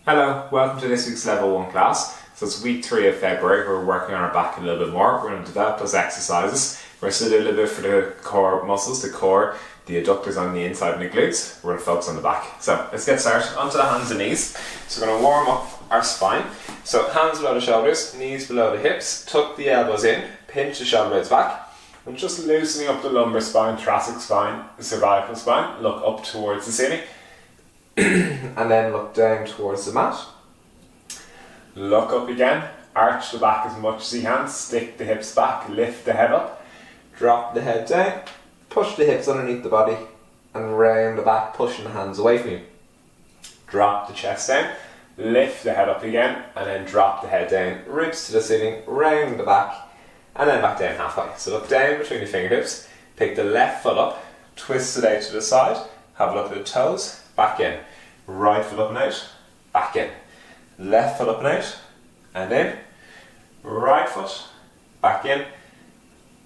Hello, welcome to this week's Level 1 class. So it's week 3 of February. We're working on our back a little bit more. We're going to develop those exercises. We're going to do a little bit for the core muscles, the core, the adductors on the inside and the glutes. We're going to focus on the back. So let's get started. Onto the hands and knees. So we're going to warm up our spine. So hands below the shoulders, knees below the hips. Tuck the elbows in, pinch the shoulder blades back. And just loosening up the lumbar spine, thoracic spine, the cervical spine. Look up towards the ceiling. And then look down towards the mat. Look up again, arch the back as much as you can, stick the hips back, lift the head up, drop the head down, push the hips underneath the body and round the back, pushing the hands away from you. Drop the chest down, lift the head up again and then drop the head down, ribs to the ceiling, round the back and then back down halfway. So look down between your fingertips, pick the left foot up, twist it out to the side, have a look at the toes, back in. Right foot up and out, back in. Left foot up and out, and in. Right foot, back in.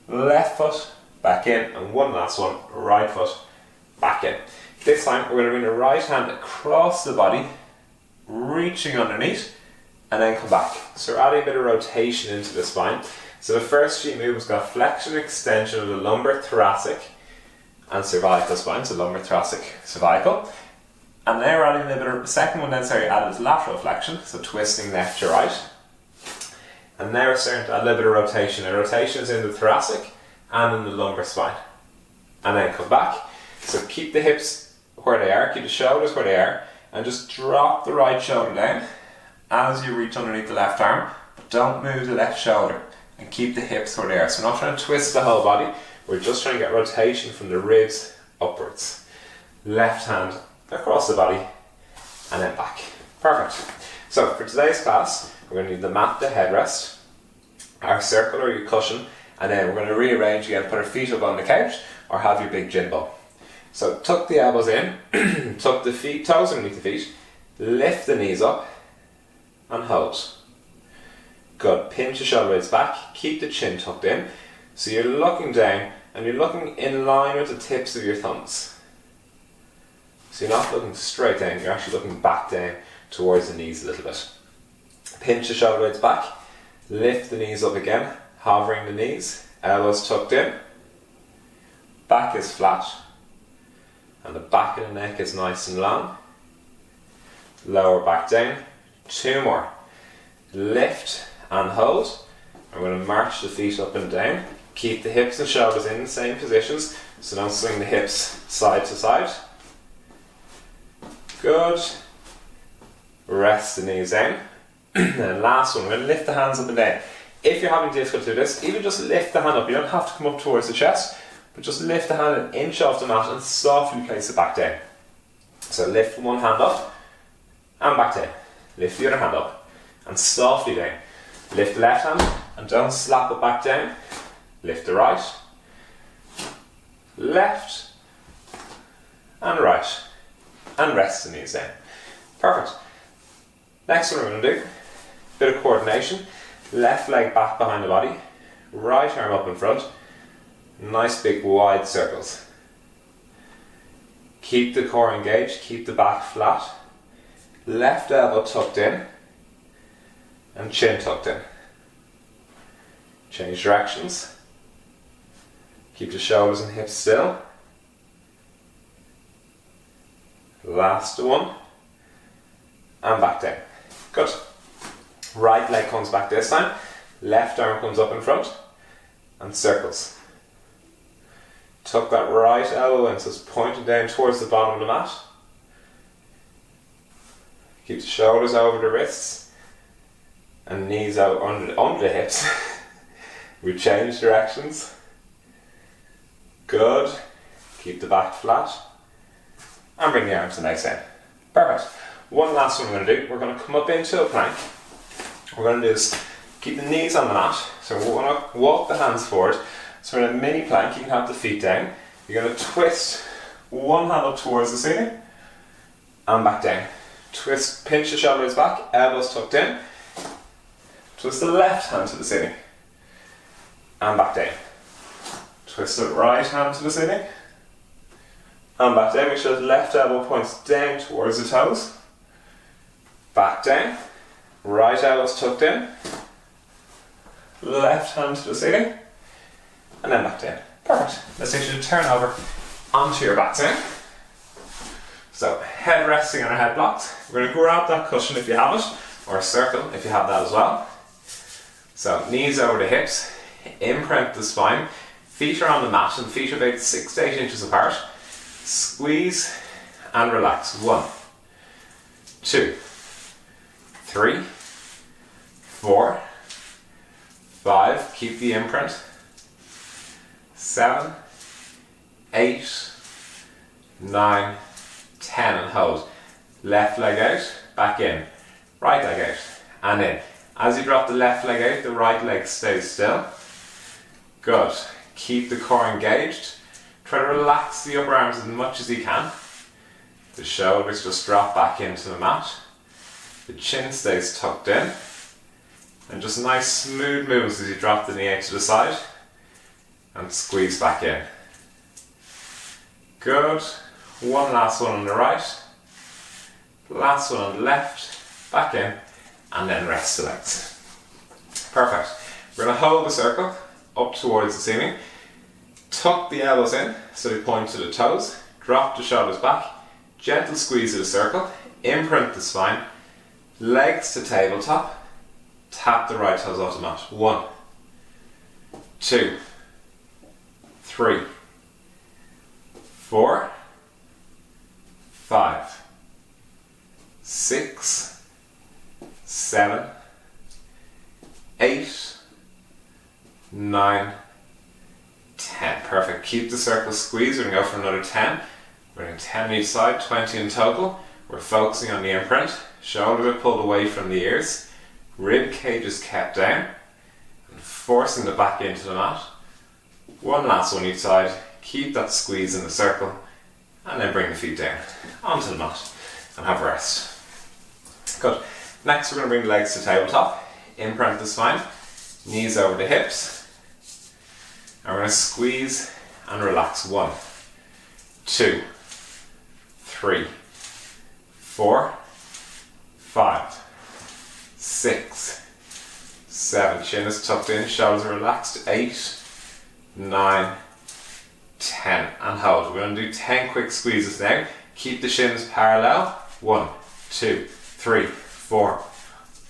Left foot, back in. And one last one, right foot, back in. This time we're going to bring the right hand across the body, reaching underneath, and then come back. So we're adding a bit of rotation into the spine. So the first three moves got flexion, extension of the lumbar, thoracic, and cervical spine. So lumbar, thoracic, cervical. And now we're adding a little bit of, second one then, added lateral flexion, so twisting left to right. And now we're starting to add a little bit of rotation. And rotation is in the thoracic and in the lumbar spine. And then come back. So keep the hips where they are, keep the shoulders where they are, and just drop the right shoulder down as you reach underneath the left arm, but don't move the left shoulder. And keep the hips where they are. So we're not trying to twist the whole body, we're just trying to get rotation from the ribs upwards. Left hand across the body and then back. Perfect. So for today's class, we're going to need the mat, the headrest, our circle or your cushion, and then we're going to rearrange again, put our feet up on the couch or have your big gym ball. So tuck the elbows in, tuck the feet, toes underneath the feet, lift the knees up and hold. Good. Pinch the shoulder blades back, keep the chin tucked in. So you're looking down and you're looking in line with the tips of your thumbs. So you're not looking straight down, you're actually looking back down towards the knees a little bit. Pinch the shoulder blades back, lift the knees up again, hovering the knees, elbows tucked in, back is flat, and the back of the neck is nice and long. Lower back down, two more. Lift and hold. I'm going to march the feet up and down. Keep the hips and shoulders in the same positions, so don't swing the hips side to side. Good. Rest the knees down. And last one, we're going to lift the hands up and down. If you're having difficulty with this, even just lift the hand up. You don't have to come up towards the chest, but just lift the hand an inch off the mat and softly place it back down. So lift one hand up and back down. Lift the other hand up and softly down. Lift the left hand and don't slap it back down. Lift the right, left and right. And rest the knees down. Perfect. Next one we're going to do, bit of coordination. Left leg back behind the body, right arm up in front. Nice big wide circles. Keep the core engaged, keep the back flat. Left elbow tucked in and chin tucked in. Change directions. Keep the shoulders and hips still. Last one, and back down. Good. Right leg comes back this time, left arm comes up in front, and circles. Tuck that right elbow in, so it's pointing down towards the bottom of the mat. Keep the shoulders over the wrists, and knees out under the hips. We change directions. Good. Keep the back flat. And bring the arms and legs down. Perfect. One last one we're going to do. We're going to come up into a plank. What we're going to do is keep the knees on the mat. So we're going to walk the hands forward. So in a mini plank, you can have the feet down. You're going to twist one hand up towards the ceiling and back down. Twist, pinch the shoulders back, elbows tucked in. Twist the left hand to the ceiling and back down. Twist the right hand to the ceiling and back down. Make sure the left elbow points down towards the toes. Back down. Right elbow's tucked in. Left hand to the ceiling. And then back down. Perfect. Let's get you to turn over onto your back down. So head resting on our head blocks. We're going to grab that cushion if you have it, or a circle if you have that as well. So knees over the hips, imprint the spine, feet are on the mat and feet are about 6 to 8 inches apart. Squeeze and relax. 1, 2, 3, 4, 5, keep the imprint. 7, 8, 9, 10 and hold. Left leg out, back in. Right leg out and in. As you drop the left leg out, the right leg stays still. Good. Keep the core engaged. Try to relax the upper arms as much as you can. The shoulders just drop back into the mat. The chin stays tucked in. And just nice smooth moves as you drop the knee out to the side. And squeeze back in. Good. One last one on the right. Last one on the left. Back in. And then rest the legs. Perfect. We're going to hold the circle up towards the ceiling. Tuck the elbows in so they point to the toes. Drop the shoulders back. Gentle squeeze of the circle. Imprint the spine. Legs to tabletop. Tap the right toes off the mat. 1, 2, 3, 4, 5, 6, 7, 8, 9, 10. Perfect. Keep the circle squeezed. We're going to go for another 10. We're doing 10 on each side, 20 in total. We're focusing on the imprint. Shoulders are pulled away from the ears. Rib cage is kept down. And forcing the back into the mat. One last one each side. Keep that squeeze in the circle. And then bring the feet down onto the mat. And have a rest. Good. Next we're going to bring the legs to tabletop. Imprint the spine. Knees over the hips. And we're going to squeeze and relax. 1, 2, 3, 4, 5, 6, 7. Chin is tucked in, shoulders are relaxed. 8, 9, 10. And hold. We're going to do 10 quick squeezes now. Keep the shins parallel. 1, 2, 3, 4,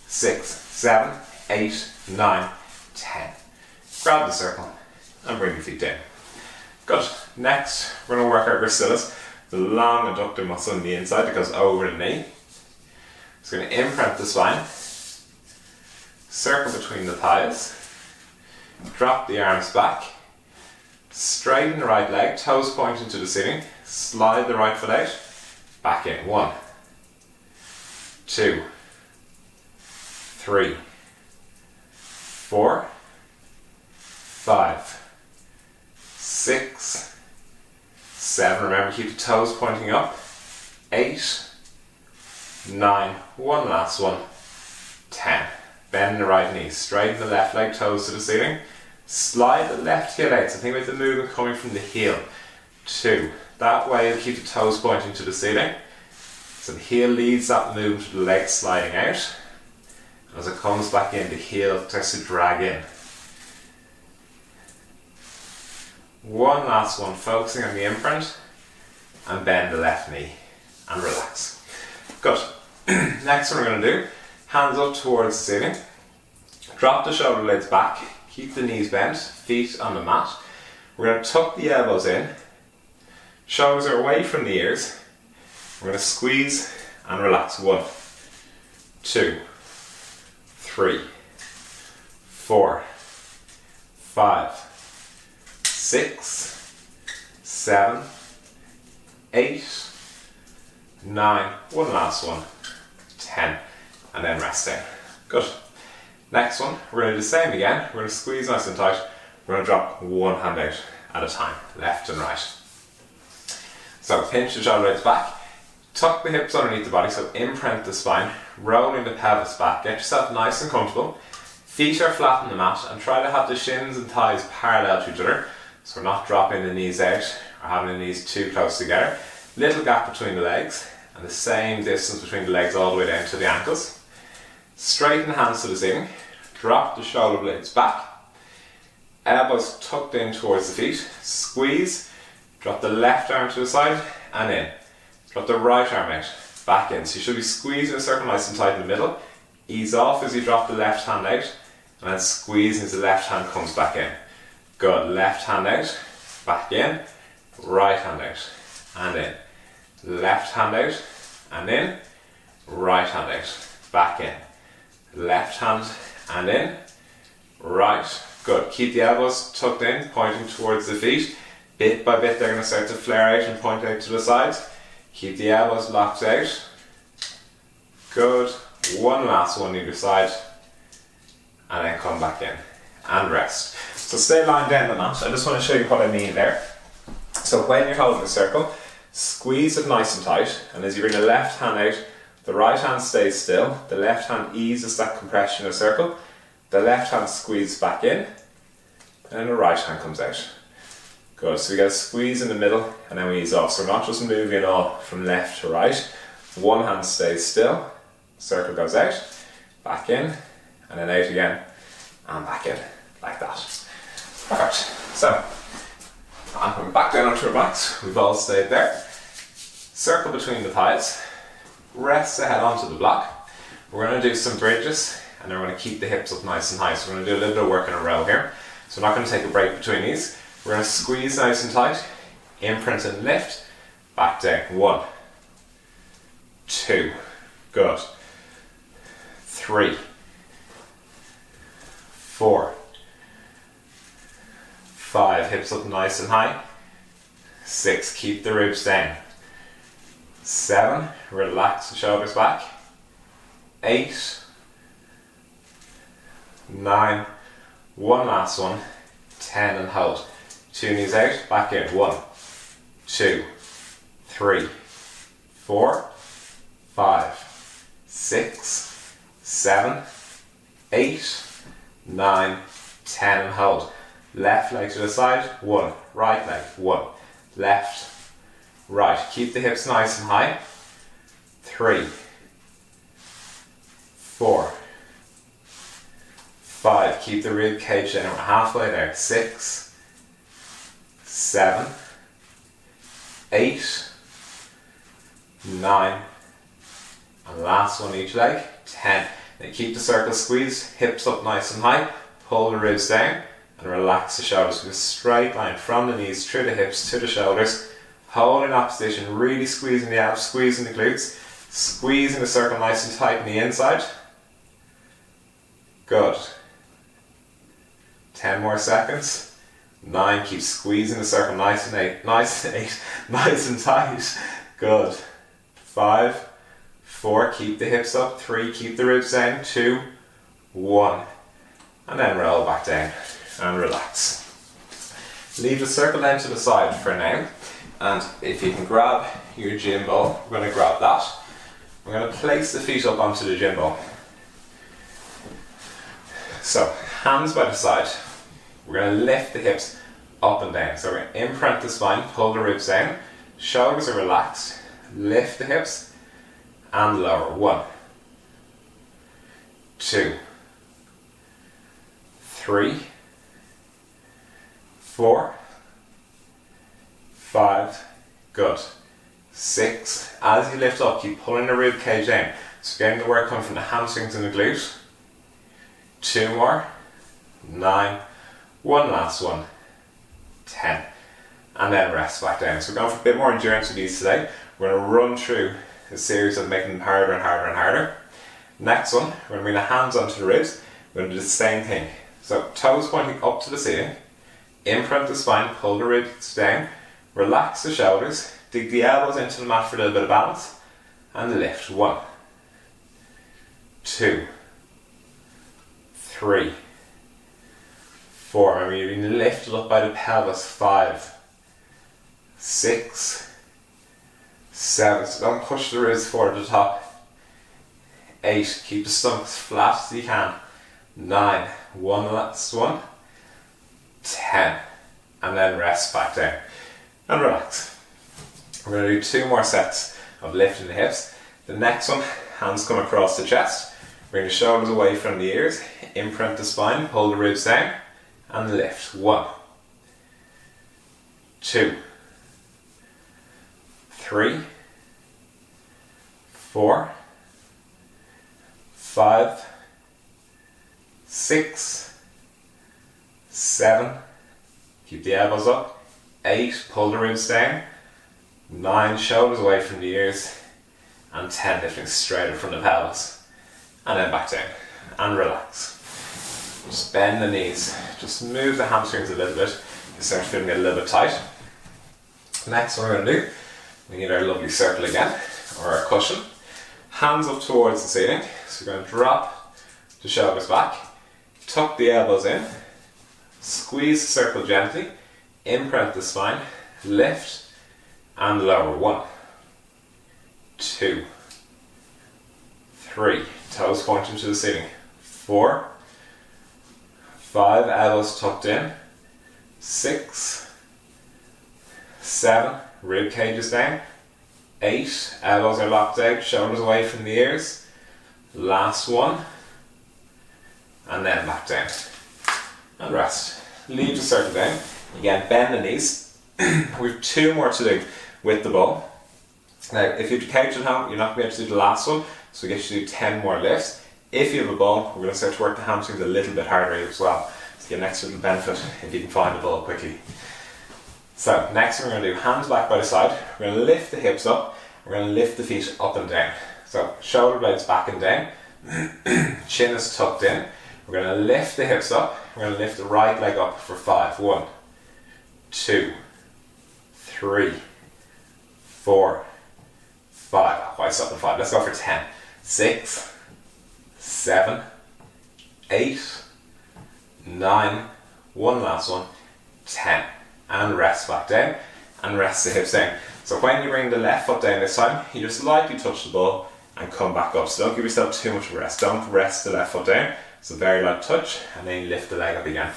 6, 7, 8, 9, 10. Grab the circle and bring the feet down. Good. Next, we're going to work our gracilis, the long adductor muscle on the inside that goes over the knee. It's going to imprint the spine, circle between the thighs, drop the arms back, straighten the right leg, toes pointing to the ceiling, slide the right foot out, back in. 1, 2, 3, 4, 5, 6, 7. Remember, keep the toes pointing up. 8, 9. One last one. 10. Bend the right knee. Straighten the left leg, toes to the ceiling. Slide the left heel out. So think about the movement coming from the heel. 2. That way you'll keep the toes pointing to the ceiling. So the heel leads that movement to the leg sliding out. And as it comes back in, the heel starts to drag in. One last one, focusing on the imprint, and bend the left knee and relax. Good. Next one we're going to do, hands up towards the ceiling. Drop the shoulder blades back, keep the knees bent, feet on the mat. We're going to tuck the elbows in, shoulders are away from the ears. We're going to squeeze and relax. 1, 2, 3, 4, 5, 6, 7, 8, 9, one last one, 10, and then rest down. Good. Next one, we're going to do the same again. We're going to squeeze nice and tight. We're going to drop one hand out at a time, left and right. So pinch the shoulder blades back, tuck the hips underneath the body, so imprint the spine, rolling the pelvis back. Get yourself nice and comfortable. Feet are flat on the mat, and try to have the shins and thighs parallel to each other. So we're not dropping the knees out or having the knees too close together. Little gap between the legs. and the same distance between the legs all the way down to the ankles. Straighten the hands to the ceiling, drop the shoulder blades back, elbows tucked in towards the feet, squeeze, drop the left arm to the side and in, drop the right arm out, back in. So you should be squeezing a circle nice and tight in the middle, ease off as you drop the left hand out, and then squeeze as the left hand comes back in. Good, left hand out, back in, right hand out and in, left hand out and in, right hand out, back in, left hand and in, right. Good. Keep the elbows tucked in, pointing towards the feet. Bit by bit they're going to start to flare out and point out to the sides. Keep the elbows locked out. Good. One last one either side. And then come back in. And rest. So stay lying down the mat. I just want to show you what I mean there. So when you're holding a circle, squeeze it nice and tight. And as you bring the left hand out, the right hand stays still. The left hand eases that compression of the circle. The left hand squeezes back in, and then the right hand comes out. Good, so we get a squeeze in the middle and then we ease off. So we're not just moving all from left to right. One hand stays still, circle goes out, back in, and then out again, and back in, like that. Perfect. So, and we're back down onto our backs. We've all stayed there. Circle between the thighs, rest the head onto the block. We're going to do some bridges. And then we're going to keep the hips up nice and high. So we're going to do a little bit of work in a row here. So we're not going to take a break between these. We're going to squeeze nice and tight, imprint and lift, back down. 1, 2, good. 3, 4, 5, hips up nice and high. 6, keep the ribs down. 7, relax the shoulders back. 8, 9, one last one, 10 and hold. 2 knees out, back in. 1, 2, 3, 4, 5, 6, 7, 8, 9, 10 and hold. Left leg to the side, 1, right leg, 1, left, right. Keep the hips nice and high. 3, 4, 5, keep the rib cage down, we're halfway there. 6, 7, 8, 9, and last one each leg, 10. Then keep the circle squeezed, hips up nice and high, pull the ribs down and relax the shoulders with a straight line from the knees through the hips to the shoulders. Hold in that position, really squeezing the abs, squeezing the glutes, squeezing the circle nice and tight on the inside. Good. 10 more seconds. 9, keep squeezing the circle nice and nice and tight. Good. 5, 4, keep the hips up. 3, keep the ribs down. 2, 1, and then roll back down and relax. Leave the circle then to the side for now, and if you can grab your gym ball, we're going to grab that. We're going to place the feet up onto the gym ball. So, hands by the side. We're going to lift the hips up and down. So we're going to imprint the spine, pull the ribs down, shoulders are relaxed, lift the hips and lower. 1, 2, 3, 4, 5, good. 6, as you lift up, keep pulling the rib cage down. So getting the work coming from the hamstrings and the glute. 2 more, 9, one last one, 10, and then rest back down. So we're going for a bit more endurance with these today. We're going to run through a series of making them harder and harder and harder. Next one, we're going to bring the hands onto the ribs. We're going to do the same thing. So toes pointing up to the ceiling, imprint the spine, pull the ribs down, relax the shoulders, dig the elbows into the mat for a little bit of balance, and lift. 1, 2, 3, 4. Remember, you're being lifted up by the pelvis. 5, 6, 7. So don't push the ribs forward to the top. 8. Keep the stomach as flat as you can. 9. One last one. 10. And then rest back down. And relax. We're going to do 2 more sets of lifting the hips. The next one, hands come across the chest, bring the shoulders away from the ears, imprint the spine, pull the ribs down, and lift. 1, 2, 3, 4, 5, 6, 7, keep the elbows up, 8, pull the ribs down, 9, shoulders away from the ears, and 10, lifting straight in front of the pelvis, and then back down, and relax. Just bend the knees, just move the hamstrings a little bit, you start feeling it a little bit tight. Next what we're going to do, we need our lovely circle again, or our cushion, hands up towards the ceiling, so we're going to drop the shoulders back, tuck the elbows in, squeeze the circle gently, imprint the spine, lift and lower. 1, 2, 3, toes pointing to the ceiling, 4, 5, elbows tucked in, 6, 7, rib cages down, 8, elbows are locked out, shoulders away from the ears, last one, and then back down, and rest. Leave the circle down, again bend the knees. We have 2 more to do with the ball. Now if you have your couch at home, you're not going to be able to do the last one, so we get you to do 10 more lifts. If you have a ball, we're going to start to work the hamstrings a little bit harder as well, so you get an extra little benefit if you can find the ball quickly. So next we're going to do hands back by the side, we're going to lift the hips up, we're going to lift the feet up and down. So shoulder blades back and down, chin is tucked in, we're going to lift the hips up, we're going to lift the right leg up for 5. 1, 2, 3, 4, 5. Why stop at 5? Let's go for 10. 6, 7, 8, 9, one last one, 10. And rest back down, and rest the hips down. So when you bring the left foot down this time, you just lightly touch the ball and come back up. So don't give yourself too much rest. Don't rest the left foot down. It's a very light touch, and then you lift the leg up again.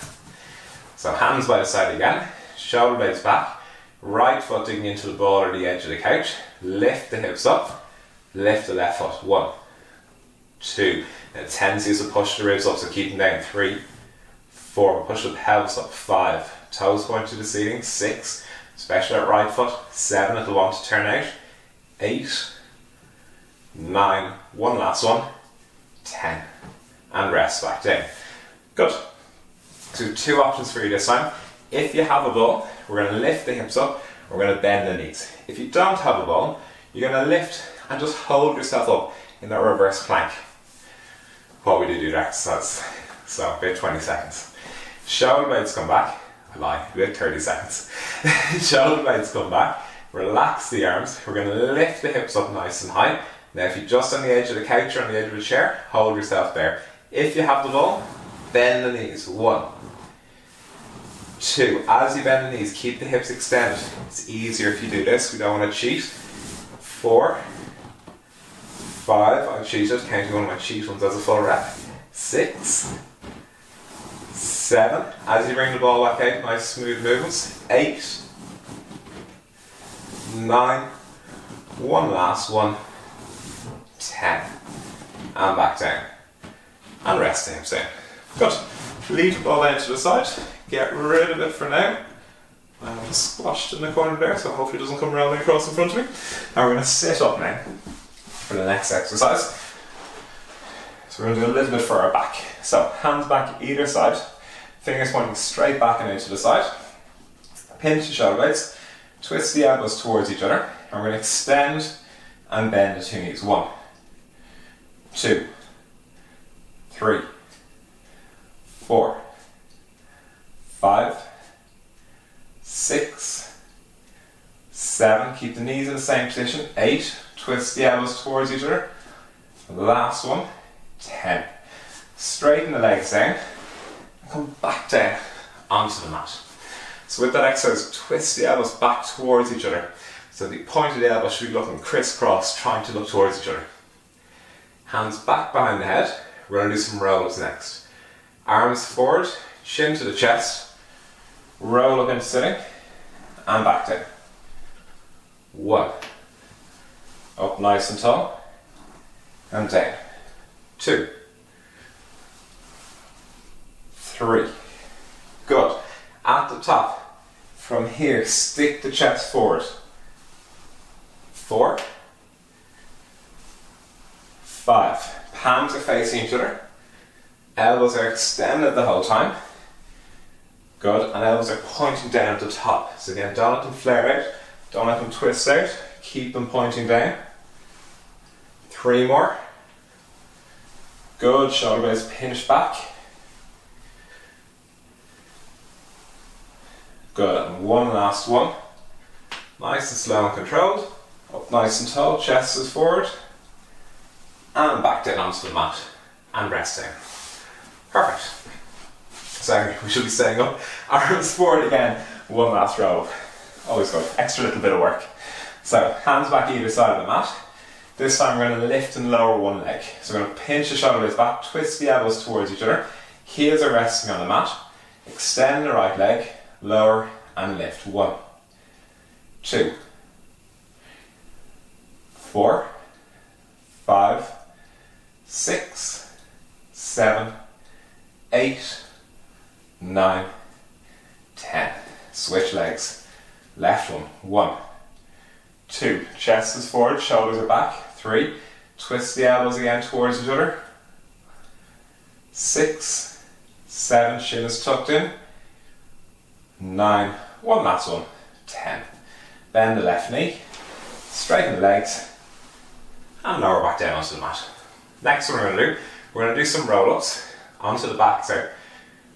So hands by the side again, shoulder blades back, right foot digging into the ball or the edge of the couch, lift the hips up, lift the left foot. 1, 2, and the tendency is to push the ribs up, so keep them down. 3, 4, push the pelvis up. 5, toes point to the ceiling. 6, especially that right foot. 7, it'll want to turn out. 8, 9, one last one, 10, and rest back down. Good. So 2 options for you this time. If you have a ball, we're going to lift the hips up, we're going to bend the knees. If you don't have a ball, you're going to lift and just hold yourself up in that reverse plank while we do the exercise. So about 20 seconds. Shoulder blades come back. I lie, about 30 seconds. Shoulder blades come back. Relax the arms. We're going to lift the hips up nice and high. Now if you're just on the edge of the couch or on the edge of a chair, hold yourself there. If you have the ball, bend the knees. 1, 2, as you bend the knees, keep the hips extended. It's easier if you do this, we don't want to cheat. 4, 5, I cheated, counting one of my cheat ones as a full rep. 6, 7, as you bring the ball back out, nice smooth movements. 8, 9, one last one, 10, and back down, and rest the hips down. Good. Leave the ball down to the side, get rid of it for now. I'm squashed in the corner there, so hopefully it doesn't come rolling across in front of me. And we're going to sit up now for the next exercise. So we're going to do a little bit for our back. So hands back either side, fingers pointing straight back and out to the side. Pinch the shoulder blades, twist the elbows towards each other, and we're going to extend and bend the 2 knees. 1, 2, 3, 4, 5, 6, 7, keep the knees in the same position. 8, twist the elbows towards each other. Last one, 10. Straighten the legs down and come back down onto the mat. So with that exercise, twist the elbows back towards each other. So the point of the elbow should be looking crisscross, trying to look towards each other. Hands back behind the head. We're going to do some rolls next. Arms forward, chin to the chest, roll up into sitting, and back down. 1, Up nice and tall. And down. 2. 3. Good. At the top, from here, stick the chest forward. 4. 5. Palms are facing each other. Elbows are extended the whole time. Good. And elbows are pointing down at the top. So again, don't let them flare out. Don't let them twist out. Keep them pointing down. 3 more. Good. Shoulder blades pinch back. Good. And one last one. Nice and slow and controlled. Up nice and tall. Chest is forward. And back down onto the mat. And rest down. Perfect. Sorry, we should be staying up. Arms forward again. One last roll up. Always good. Extra little bit of work. So, hands back either side of the mat. This time we're going to lift and lower one leg. So we're going to pinch the shoulder blades back, twist the elbows towards each other. Heels are resting on the mat. Extend the right leg, lower and lift. 1, 2, 4, 5, 6, 7, 8, 9, 10. Switch legs. Left one. 1, 2. Chest is forward, shoulders are back. 3. Twist the elbows again towards each other. 6, 7. Shin is tucked in. 9. One last one. 10. Bend the left knee. Straighten the legs. And lower back down onto the mat. Next one we're going to do some roll-ups onto the back. So,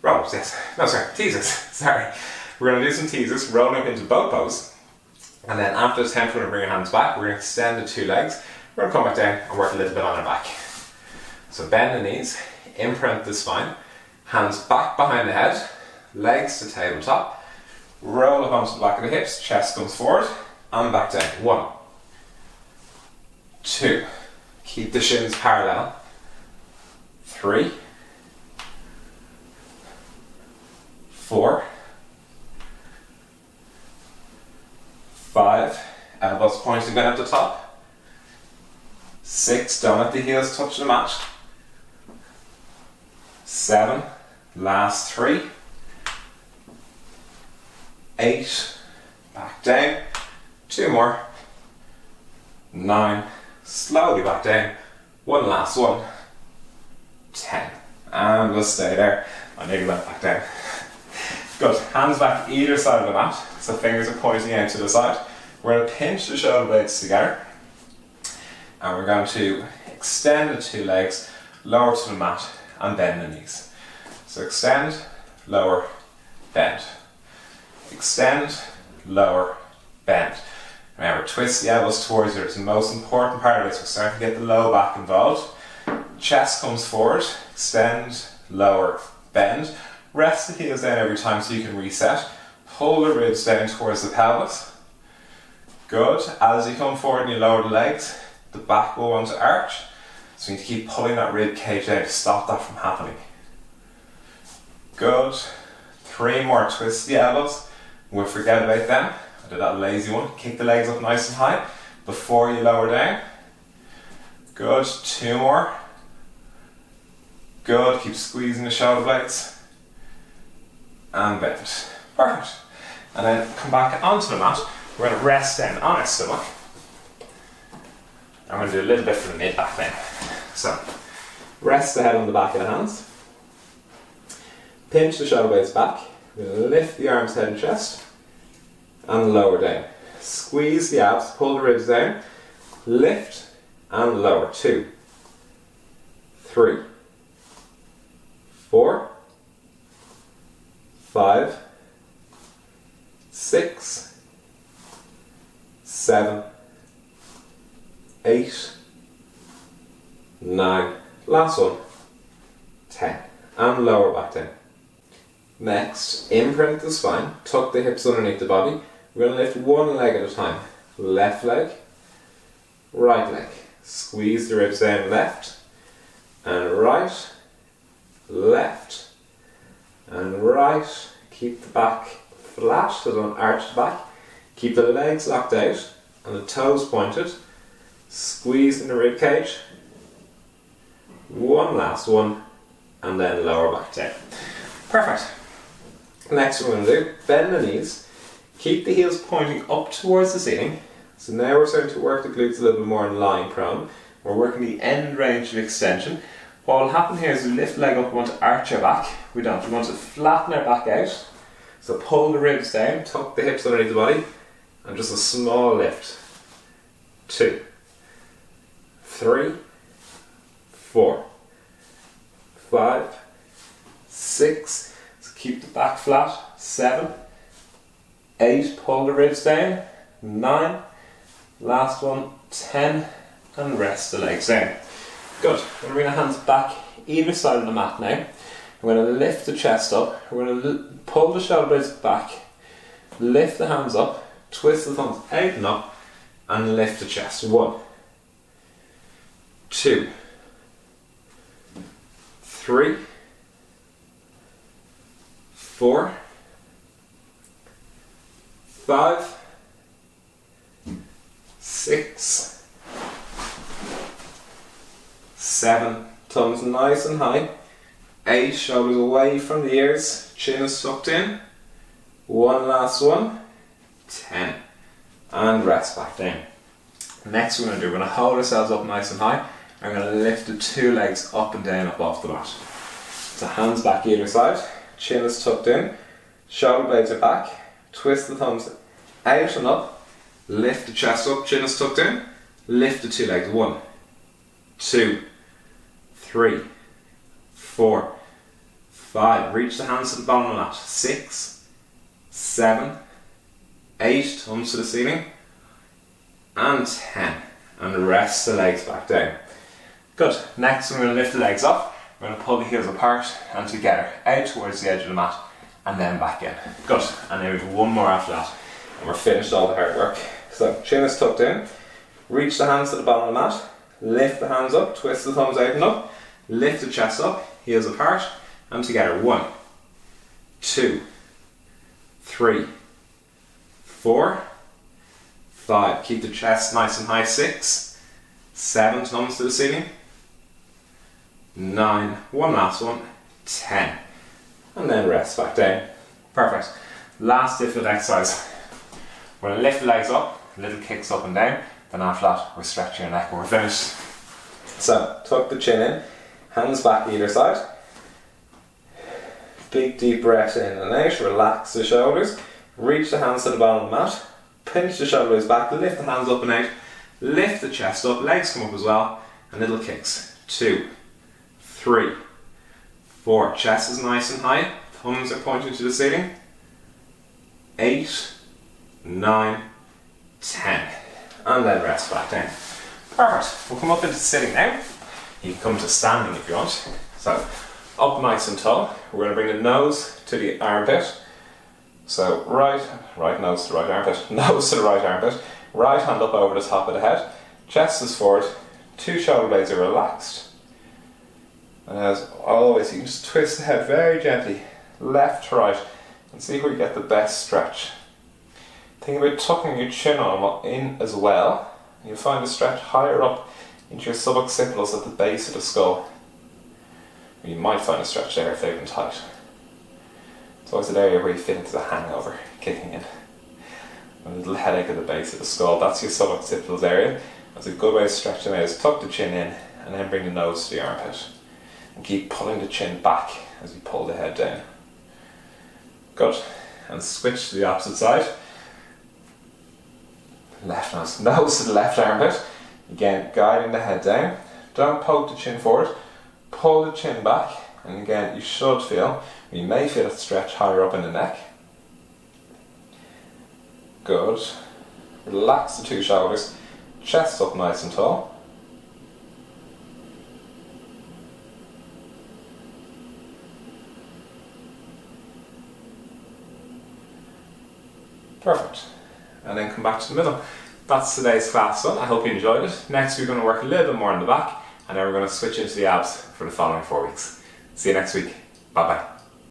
roll-ups, yes. No, sorry, teasers. Sorry. We're going to do some teasers, rolling up into boat pose. And then after the 10th, we're going to bring your hands back. We're going to extend the 2 legs. We're going to come back down and work a little bit on our back. So bend the knees, imprint the spine, hands back behind the head, legs to tabletop, roll up onto the back of the hips, chest comes forward, and back down. 1, 2, keep the shins parallel. 3, 4, 5, elbows pointing down at the top. 6, don't let the heels touch the mat. 7, last 3. 8, back down. 2 more. 9, slowly back down. One last one. 10. And we'll stay there. I nearly went back down. Good. Hands back either side of the mat. So fingers are pointing out to the side. We're going to pinch the shoulder blades together. And we're going to extend the 2 legs, lower to the mat, and bend the knees. So extend, lower, bend. Extend, lower, bend. Remember, twist the elbows towards you. It's the most important part of this. We're starting to get the low back involved. Chest comes forward, extend, lower, bend. Rest the heels down every time so you can reset. Pull the ribs down towards the pelvis. Good. As you come forward and you lower the legs, the back will want to arch. So you need to keep pulling that rib cage down to stop that from happening. Good. 3 more. Twist the elbows. We'll forget about them. I did that lazy one. Kick the legs up nice and high before you lower down. Good. 2 more. Good. Keep squeezing the shoulder blades. And bend. Perfect. And then come back onto the mat. We're going to rest down on our stomach. I'm going to do a little bit for the mid back then. So, rest the head on the back of the hands. Pinch the shoulder blades back. We're going to lift the arms, head and chest. And lower down. Squeeze the abs, pull the ribs down. Lift and lower. 2, 3, 4, 5, 6, 7, 8, 9, last one, 10, and lower back down. Next, imprint the spine, tuck the hips underneath the body. We're going to lift one leg at a time. Left leg, right leg. Squeeze the ribs down, left, and right, left, and right. Keep the back flat, so don't arch the back. Keep the legs locked out and the toes pointed. Squeeze in the rib cage. One last one, and then lower back down. Perfect. Next we're going to do, bend the knees, keep the heels pointing up towards the ceiling. So now we're starting to work the glutes a little bit more in lying prone. We're working the end range of extension. What will happen here is we lift the leg up, we want to arch our back. We don't, we want to flatten our back out. So pull the ribs down, tuck the hips underneath the body, and just a small lift. 2, 3, 4, 5, 6, so keep the back flat, 7, 8, pull the ribs down, 9, last one, 10, and rest the legs down. Good, we're going to bring our hands back either side of the mat now. We're going to lift the chest up, we're going to pull the shoulder blades back, lift the hands up, twist the thumbs out and up, and lift the chest. 1, 2, 3, 4, 5, 6, 7, thumbs nice and high. 8, shoulders away from the ears, chin is tucked in. One last one. 10. And rest back down. Next we're going to hold ourselves up nice and high. I'm going to lift the 2 legs up and down up off the mat. So hands back either side, chin is tucked in, shoulder blades are back, twist the thumbs out and up, lift the chest up, chin is tucked in, lift the 2 legs. 1, 2, 3, 4, 5, reach the hands to the bottom of the mat. 6, 7, 8, thumbs to the ceiling, and 10, and rest the legs back down. Good, next we're going to lift the legs up, we're going to pull the heels apart and together, out towards the edge of the mat, and then back in. Good, and then we have one more after that, and we're finished all the hard work. So, chin is tucked in, reach the hands to the bottom of the mat, lift the hands up, twist the thumbs out and up, lift the chest up, heels apart, and together. 1, 2, 3, 4, 5, keep the chest nice and high. 6, 7, thumbs to the ceiling. 9, one last one. 10, and then rest back down. Perfect. Last difficult exercise. We're going to lift the legs up, little kicks up and down, then after that we're stretching your neck and we're finished. So, tuck the chin in, hands back either side. Big deep breath in and out, relax the shoulders, reach the hands to the bottom of the mat, pinch the shoulders back, lift the hands up and out, lift the chest up, legs come up as well, and little kicks. 2, 3, 4, chest is nice and high, thumbs are pointing to the ceiling. 8, 9, 10, and then rest back down. Perfect, we'll come up into sitting now. You can come to standing if you want. So, up nice and tall. We're going to bring the nose to the armpit. So, right nose to the right armpit, nose to the right armpit, right hand up over the top of the head, chest is forward, 2 shoulder blades are relaxed. And as always, you can just twist the head very gently, left to right, and see where you get the best stretch. Think about tucking your chin in as well. You'll find a stretch higher up into your suboccipitals at the base of the skull. You might find a stretch there if they've been tight. It's always an area where you feel into the hangover kicking in. A little headache at the base of the skull, that's your suboccipitals area. That's a good way of stretching out is tuck the chin in and then bring the nose to the armpit. And keep pulling the chin back as you pull the head down. Good. And switch to the opposite side. Left nose to the left armpit. Again, guiding the head down. Don't poke the chin forward. Pull the chin back. And again, you should feel, you may feel it stretch higher up in the neck. Good. Relax the 2 shoulders. Chest up nice and tall. Perfect. And then come back to the middle. That's today's class done. I hope you enjoyed it. Next we're going to work a little bit more in the back, and then we're going to switch into the abs for the following 4 weeks. See you next week. Bye bye.